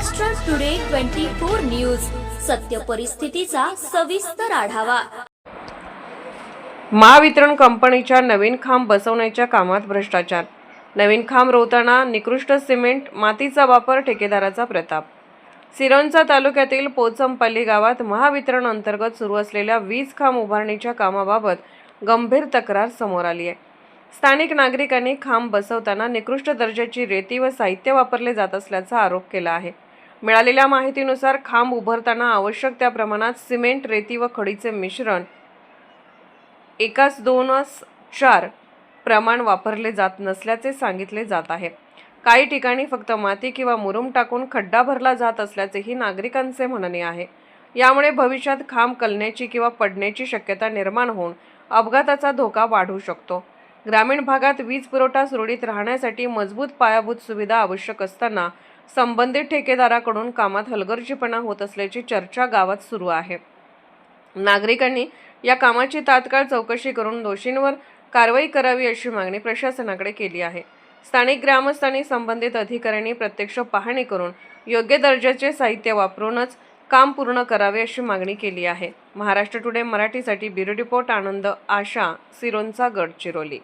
Maharashtra today 24 news, सत्य परिस्थितीचा सविस्तर आढावा। महावितरण कंपनीच्या नवीन खांब बसवण्याच्या कामात भ्रष्टाचार। नवीन खांब रोवताना निकृष्ट सिमेंट मातीचा वापर, ठेकेदाराचा प्रताप। सिरोंचा तालुक्यातील पोचमपल्ली गावात महावितरण अंतर्गत सुरू असलेल्या वीज खांब उभारणीच्या कामाबाबत गंभीर तक्रार समोर आली आहे। स्थानिक नागरिकांनी खांब बसवताना निकृष्ट दर्जाची रेती व साहित्य वापरले जात असल्याचा आरोप केला आहे। मिळालेल्या माहितीनुसार खांब उभारताना आवश्यक त्या प्रमाणात सिमेंट, रेती व खडीचे मिश्रण 1:2:4 प्रमाण वापरले जात नसल्याचे सांगितले जात आहे। काही ठिकाणी फक्त माती किंवा मुरुम टाकून खड्डा भरला जात असल्याचेही नागरिकांचे म्हणणे आहे। यामुळे भविष्यात खांब कलण्याची किंवा पडण्याची शक्यता निर्माण होऊन अपघाताचा धोका वाढू शकतो। ग्रामीण भागात वीज पुरवठा सुरळीत राहण्यासाठी मजबूत पायाभूत सुविधा आवश्यक असताना संबंधित ठेकेदाराकडून कामात हलगर्जीपणा होत असल्याची चर्चा गावात सुरू आहे। नागरिकांनी या कामाची तात्काळ चौकशी करून दोषींवर कारवाई करावी अशी मागणी प्रशासनाकडे केली आहे। स्थानिक ग्रामस्थांनी संबंधित अधिकाऱ्यांनी प्रत्यक्ष पाहणी करून योग्य दर्जाचे साहित्य वापरूनच काम पूर्ण करावे अशी मागणी केली आहे। महाराष्ट्र टुडे मराठीसाठी ब्युरो रिपोर्ट आनंद आशा, सिरोंचा गडचिरोली।